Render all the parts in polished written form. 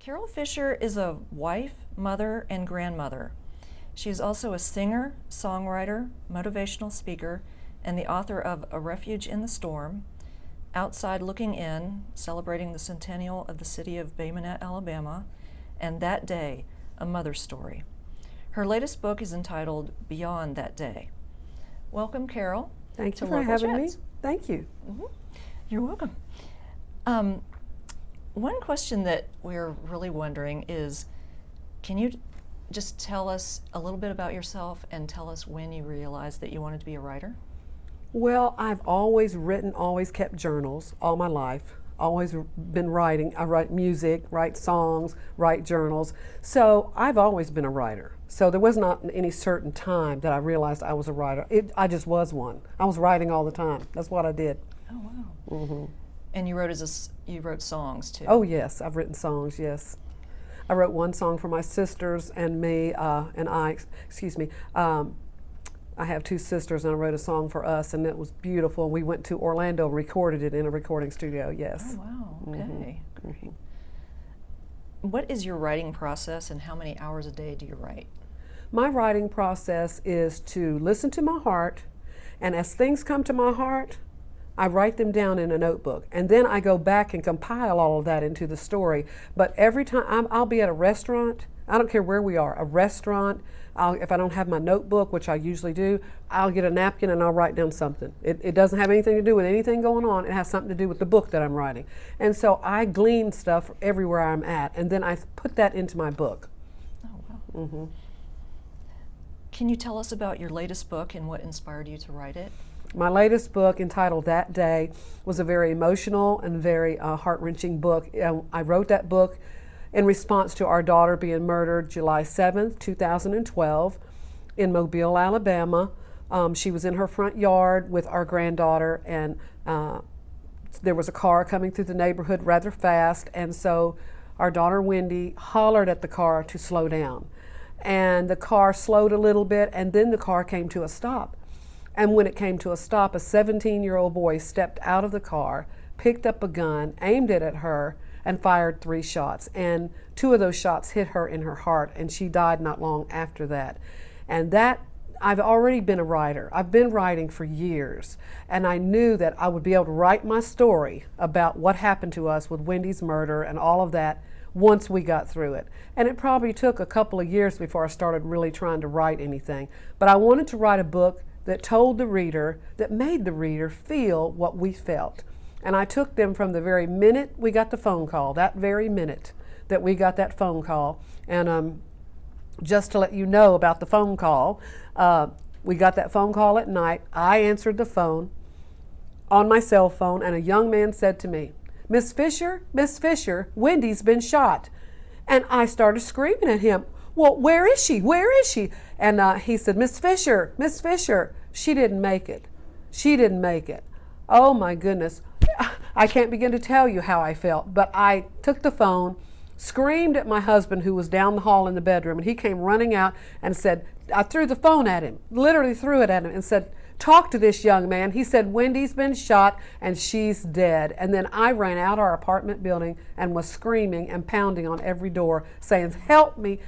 Carol Fisher is a wife, mother, and grandmother. She is also a singer, songwriter, motivational speaker, and the author of A Refuge in the Storm, Outside Looking In, celebrating the centennial of the city of Bay Minette, Alabama, and That Day, A Mother's Story. Her latest book is entitled Beyond That Day. Welcome, Carol. Thank you for having me. Thank you. Mm-hmm. You're welcome. One question that we're really wondering is, can you just tell us a little bit about yourself and tell us when you realized that you wanted to be a writer? Well, I've always written, always kept journals all my life. Always been writing. I write music, write songs, write journals. So I've always been a writer. So there was not any certain time that I realized I was a writer. I just was one. I was writing all the time. That's what I did. Oh, wow. Mm-hmm. And you wrote songs too? Oh, yes. I've written songs, yes. I wrote one song for my sisters and me, I have two sisters, and I wrote a song for us, and it was beautiful. We went to Orlando, recorded it in a recording studio, yes. Oh, wow. Okay. Mm-hmm. What is your writing process, and how many hours a day do you write? My writing process is to listen to my heart, and as things come to my heart, I write them down in a notebook, and then I go back and compile all of that into the story. But every time I'll be at a restaurant, I don't care where we are, a restaurant, if I don't have my notebook, which I usually do, I'll get a napkin and I'll write down something. It doesn't have anything to do with anything going on. It has something to do with the book that I'm writing. And so I glean stuff everywhere I'm at, and then I put that into my book. Oh, wow. Mm-hmm. Can you tell us about your latest book and what inspired you to write it? My latest book, entitled That Day, was a very emotional and very heart-wrenching book. I wrote that book in response to our daughter being murdered July 7th, 2012 in Mobile, Alabama. She was in her front yard with our granddaughter, and there was a car coming through the neighborhood rather fast, and so our daughter Wendy hollered at the car to slow down. And the car slowed a little bit, and then the car came to a stop. And when it came to a stop, a 17-year-old boy stepped out of the car, picked up a gun, aimed it at her, and fired 3 shots. And 2 of those shots hit her in her heart, and she died not long after that. And that, I've already been a writer. I've been writing for years, and I knew that I would be able to write my story about what happened to us with Wendy's murder and all of that once we got through it. And it probably took a couple of years before I started really trying to write anything. But I wanted to write a book that told the reader, that made the reader feel what we felt. And I took them from the very minute we got the phone call, that very minute that we got that phone call. And just to let you know about the phone call, we got that phone call at night. I answered the phone on my cell phone, and a young man said to me, Miss Fisher, Wendy's been shot." And I started screaming at him, "Well, where is she? Where is she?" And he said, Miss Fisher, she didn't make it. She didn't make it. Oh my goodness. I can't begin to tell you how I felt, but I took the phone, screamed at my husband who was down the hall in the bedroom, and he came running out and said, I threw the phone at him, literally threw it at him and said, "Talk to this young man." He said, "Wendy's been shot and she's dead." And then I ran out our apartment building and was screaming and pounding on every door saying, help me,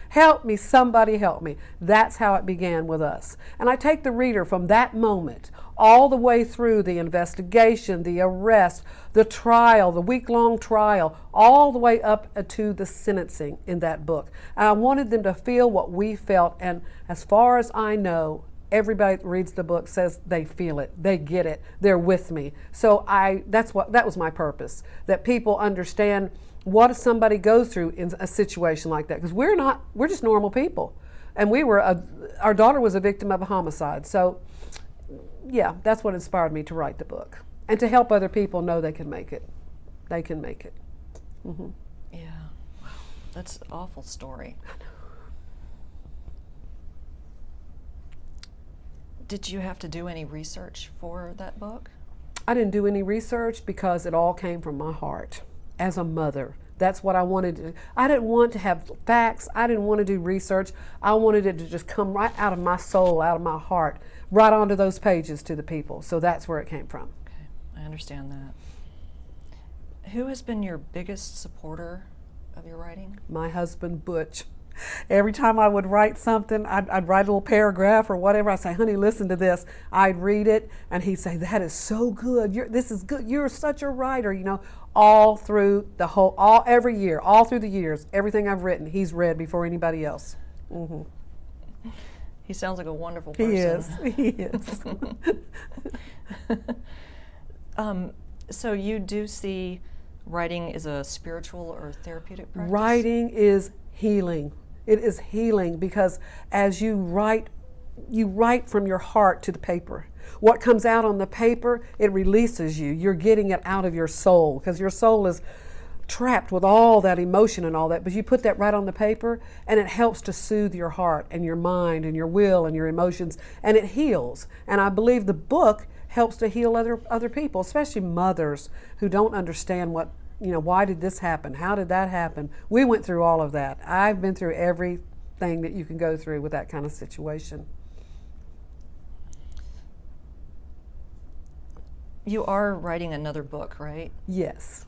somebody help me. That's how it began with us. And I take the reader from that moment all the way through the investigation, the arrest, the trial, the week-long trial, all the way up to the sentencing in that book. And I wanted them to feel what we felt, and as far as I know, everybody that reads the book says they feel it, they get it, they're with me. So that was my purpose, that people understand what somebody goes through in a situation like that, because we're just normal people, and our daughter was a victim of a homicide. So yeah, that's what inspired me to write the book, and to help other people know they can make it. They can make it. Mm-hmm. Yeah, wow, that's an awful story. Did you have to do any research for that book? I didn't do any research because it all came from my heart as a mother. That's what I wanted to do. I didn't want to have facts. I didn't want to do research. I wanted it to just come right out of my soul, out of my heart, right onto those pages to the people. So that's where it came from. Okay, I understand that. Who has been your biggest supporter of your writing? My husband, Butch. Every time I would write something, I'd write a little paragraph or whatever. I'd say, honey, listen to this. I'd read it, and he'd say, that is so good. This is good. You're such a writer, all through every year, all through the years, everything I've written, he's read before anybody else. Mm-hmm. He sounds like a wonderful person. He is. So you do see writing as a spiritual or therapeutic practice? Writing is healing. It is healing because as you write from your heart to the paper. What comes out on the paper, it releases you. You're getting it out of your soul because your soul is trapped with all that emotion and all that, but you put that right on the paper and it helps to soothe your heart and your mind and your will and your emotions, and it heals. And I believe the book helps to heal other people, especially mothers who don't understand why did this happen? How did that happen? We went through all of that. I've been through everything that you can go through with that kind of situation. You are writing another book, right? Yes.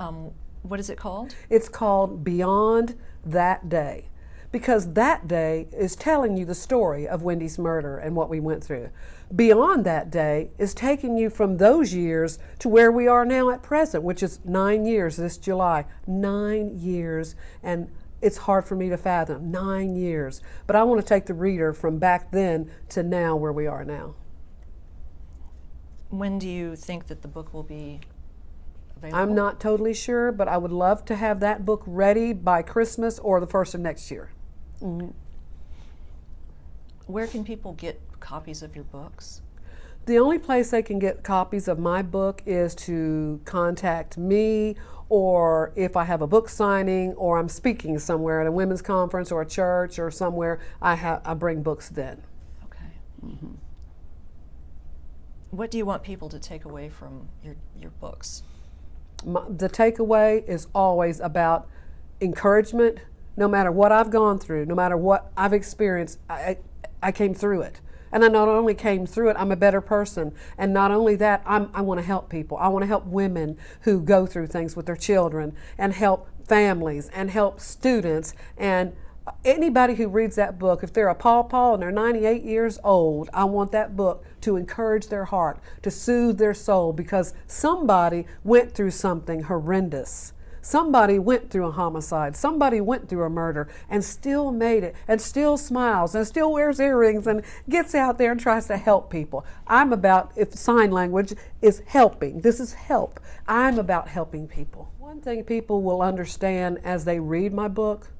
What is it called? It's called Beyond That Day, because that day is telling you the story of Wendy's murder and what we went through. Beyond that day is taking you from those years to where we are now at present, which is 9 years this July. 9 years, and it's hard for me to fathom. 9 years. But I want to take the reader from back then to now where we are now. When do you think that the book will be available? I'm not totally sure, but I would love to have that book ready by Christmas or the first of next year. Mm-hmm. Where can people get copies of your books? The only place they can get copies of my book is to contact me, or if I have a book signing or I'm speaking somewhere at a women's conference or a church or somewhere, I bring books then. Okay. Mm-hmm. What do you want people to take away from your books? The takeaway is always about encouragement. No matter what I've gone through, no matter what I've experienced, I came through it. And I not only came through it, I'm a better person. And not only that, I want to help people. I want to help women who go through things with their children, and help families, and help students, and anybody who reads that book. If they're a pawpaw and they're 98 years old, I want that book to encourage their heart, to soothe their soul, because somebody went through something horrendous. Somebody went through a homicide, somebody went through a murder, and still made it, and still smiles, and still wears earrings, and gets out there and tries to help people. I'm about, if sign language is helping, this is help. I'm about helping people. One thing people will understand as they read my book,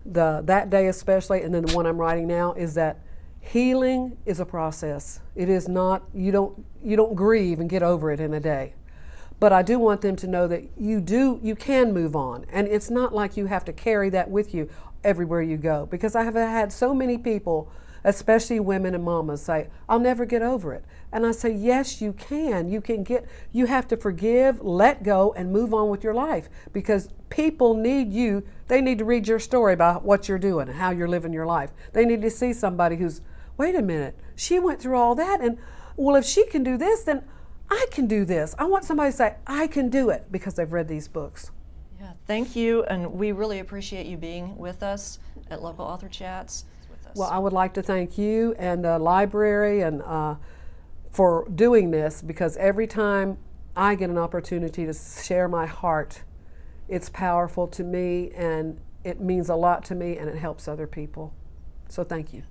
that day especially, and then the one I'm writing now, is that healing is a process. It is not, you don't grieve and get over it in a day. But I do want them to know that you can move on. And it's not like you have to carry that with you everywhere you go. Because I have had so many people, especially women and mamas, say, I'll never get over it. And I say, yes, you can. You have to forgive, let go, and move on with your life. Because people need you. They need to read your story about what you're doing and how you're living your life. They need to see somebody who's, wait a minute, she went through all that, and well, if she can do this, then I can do this. I want somebody to say, I can do it, because they've read these books. Yeah, thank you, and we really appreciate you being with us at Local Author Chats. Well, I would like to thank you and the library and for doing this, because every time I get an opportunity to share my heart, it's powerful to me, and it means a lot to me, and it helps other people. So thank you.